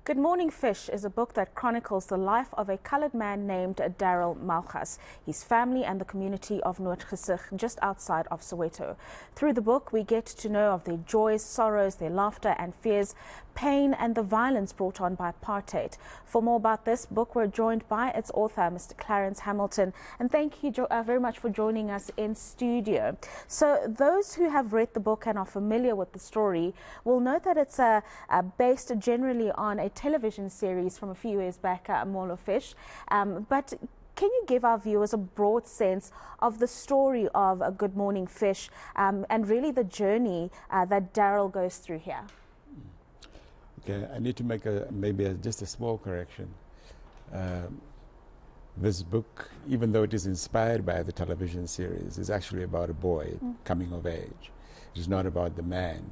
Good Morning Fish is a book that chronicles the life of a coloured man named Darly Malgas, his family and the community of Noordgesig just outside of Soweto. Through the book, we get to know of their joys, sorrows, their laughter and fears, pain and the violence brought on by apartheid. For more about this book, we're joined by its author, Mr. Clarence Hamilton. And thank you very much for joining us in studio. So those who have read the book and are familiar with the story will note that it's based generally on a television series from a few years back, More of Fish. But can you give our viewers a broad sense of the story of A Good Morning Fish and really the journey that Darly goes through here? Okay, I need to make just a small correction. This book, even though it is inspired by the television series, is actually about a boy coming of age. It is not about the man.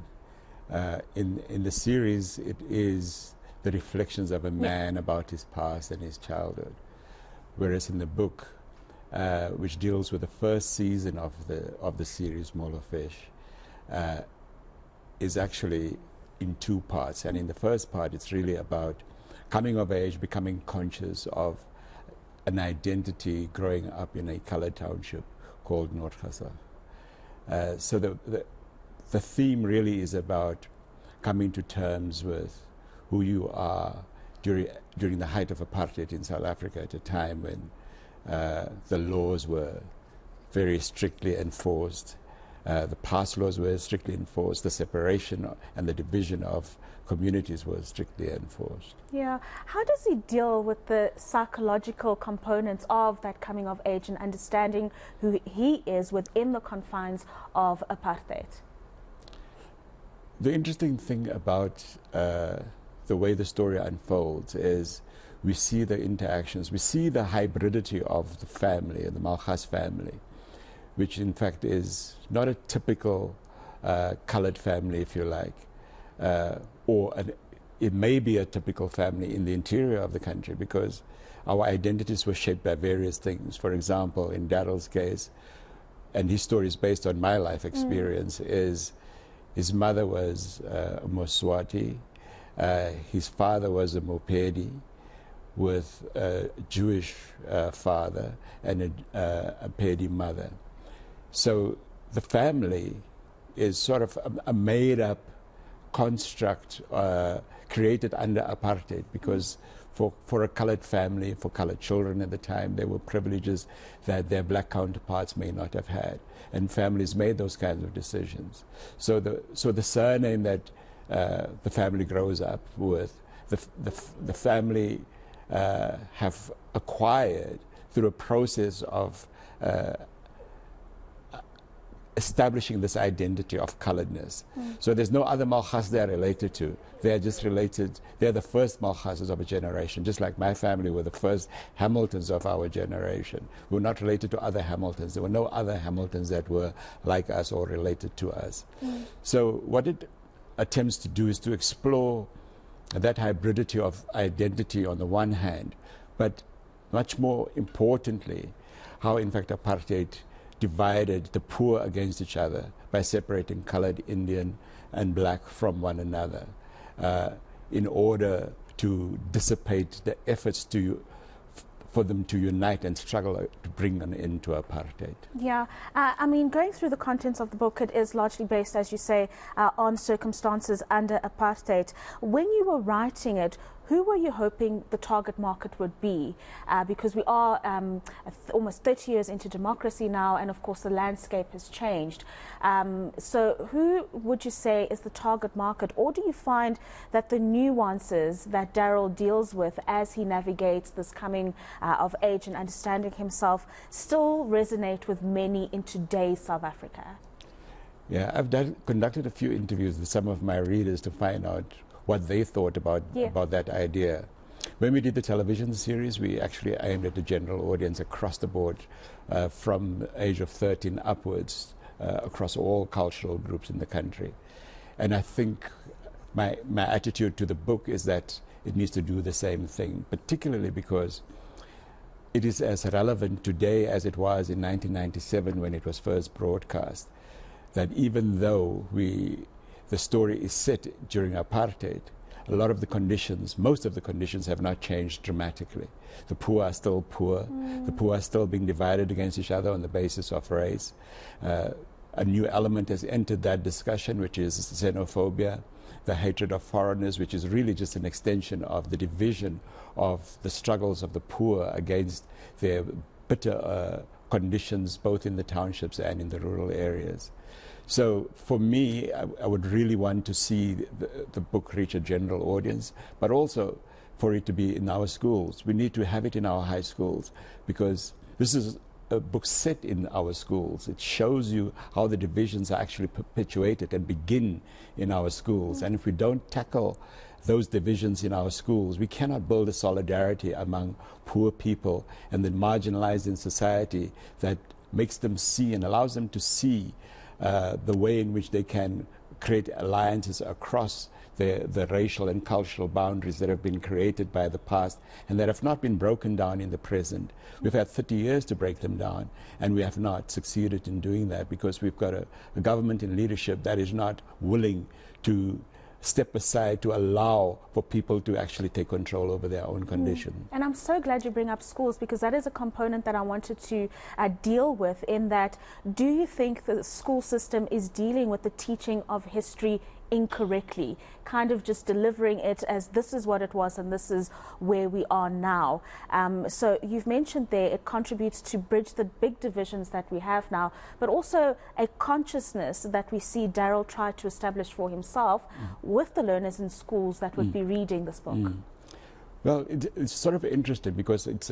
In the series, it is the reflections of a man about his past and his childhood, whereas in the book, which deals with the first season of the series More of Fish, is actually in two parts. And in the first part, it's really about coming of age, becoming conscious of an identity growing up in a coloured township called Noordgesig. So the theme really is about coming to terms with who you are during the height of apartheid in South Africa, at a time when the laws were very strictly enforced. The past laws were strictly enforced. The separation and the division of communities was strictly enforced. Yeah. How does he deal with the psychological components of that coming of age and understanding who he is within the confines of apartheid? The interesting thing about the way the story unfolds is we see the interactions, we see the hybridity of the family, the Malgas family, which in fact is not a typical coloured family, if you like, it may be a typical family in the interior of the country, because our identities were shaped by various things. For example, in Daryl's case, and his story is based on my life experience, is his mother was a Moswati, his father was a Mopedi with a Jewish father and a Pedi mother. So the family is sort of a made-up construct created under apartheid, because for a coloured family, for coloured children at the time, there were privileges that their black counterparts may not have had, and families made those kinds of decisions. So the surname that the family grows up with, the family have acquired through a process of establishing this identity of colouredness. So there's no other Malgas they're related to. They're just related, they're the first Malgases of a generation, just like my family were the first Hamiltons of our generation. We're not related to other Hamiltons. There were no other Hamiltons that were like us or related to us. So what it attempts to do is to explore that hybridity of identity on the one hand, but much more importantly, how in fact apartheid divided the poor against each other by separating coloured, Indian and black from one another in order to dissipate the efforts for them to unite and struggle to bring an end to apartheid. Yeah, I mean, going through the contents of the book, it is largely based, as you say, on circumstances under apartheid. When you were writing it, who were you hoping the target market would be? Because we are almost 30 years into democracy now, and of course the landscape has changed. So who would you say is the target market? Or do you find that the nuances that Darly deals with as he navigates this coming of age and understanding himself still resonate with many in today's South Africa? Yeah, I've conducted a few interviews with some of my readers to find out what they thought about that idea. When we did the television series, we actually aimed at the general audience across the board, from the age of 13 upwards, across all cultural groups in the country. And I think my attitude to the book is that it needs to do the same thing, particularly because it is as relevant today as it was in 1997 when it was first broadcast. That even though the story is set during apartheid, a lot of the conditions, most of the conditions have not changed dramatically. The poor are still poor. The poor are still being divided against each other on the basis of race. A new element has entered that discussion, which is xenophobia, the hatred of foreigners, which is really just an extension of the division of the struggles of the poor against their bitter conditions, both in the townships and in the rural areas. So for me, I would really want to see the book reach a general audience, but also for it to be in our schools. We need to have it in our high schools, because this is a book set in our schools. It shows you how the divisions are actually perpetuated and begin in our schools. And if we don't tackle those divisions in our schools, we cannot build a solidarity among poor people and the marginalized in society that makes them see and allows them to see the way in which they can create alliances across the racial and cultural boundaries that have been created by the past and that have not been broken down in the present. We've had 30 years to break them down, and we have not succeeded in doing that because we've got a government in leadership that is not willing to step aside to allow for people to actually take control over their own condition. And I'm so glad you bring up schools, because that is a component that I wanted to deal with, in that, do you think the school system is dealing with the teaching of history incorrectly, kind of just delivering it as this is what it was and this is where we are now? So you've mentioned there it contributes to bridge the big divisions that we have now, but also a consciousness that we see Darryl try to establish for himself with the learners in schools that would be reading this book. Well, it's sort of interesting because it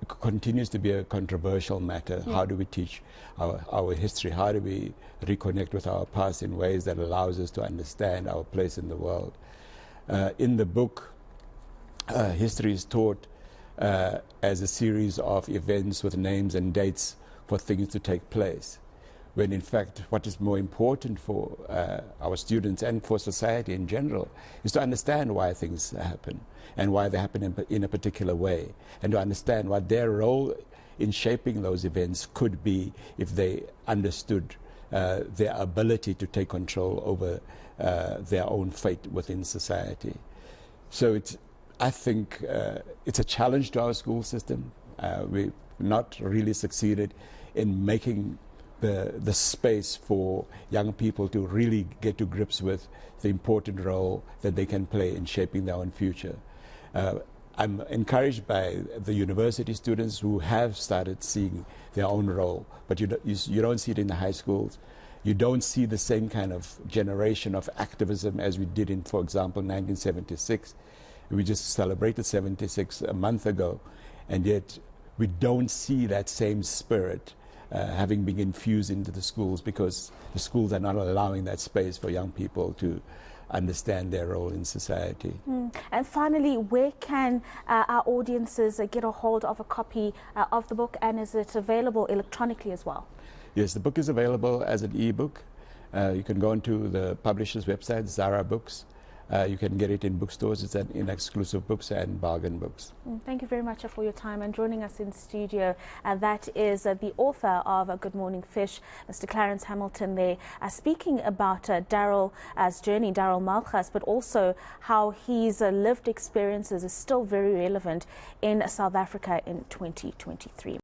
continues to be a controversial matter. How do we teach our history? How do we reconnect with our past in ways that allows us to understand our place in the world? In the book, history is taught as a series of events with names and dates for things to take place, when in fact what is more important for our students and for society in general is to understand why things happen and why they happen in a particular way, and to understand what their role in shaping those events could be if they understood their ability to take control over their own fate within society. So I think it's a challenge to our school system. We've not really succeeded in making the space for young people to really get to grips with the important role that they can play in shaping their own future. I'm encouraged by the university students who have started seeing their own role, but you don't see it in the high schools. You don't see the same kind of generation of activism as we did in, for example, 1976. We just celebrated 76 a month ago, and yet we don't see that same spirit having been infused into the schools, because the schools are not allowing that space for young people to understand their role in society. And finally, where can our audiences get a hold of a copy of the book, and is it available electronically as well? Yes, the book is available as an e-book. You can go onto the publisher's website, Zara Books. You can get it in bookstores. It's in exclusive books and bargain books. Thank you very much for your time and joining us in studio. That is the author of Good Morning Fish, Mr. Clarence Hamilton there, speaking about Darryl's journey, Darly Malgas, but also how his lived experiences is still very relevant in South Africa in 2023.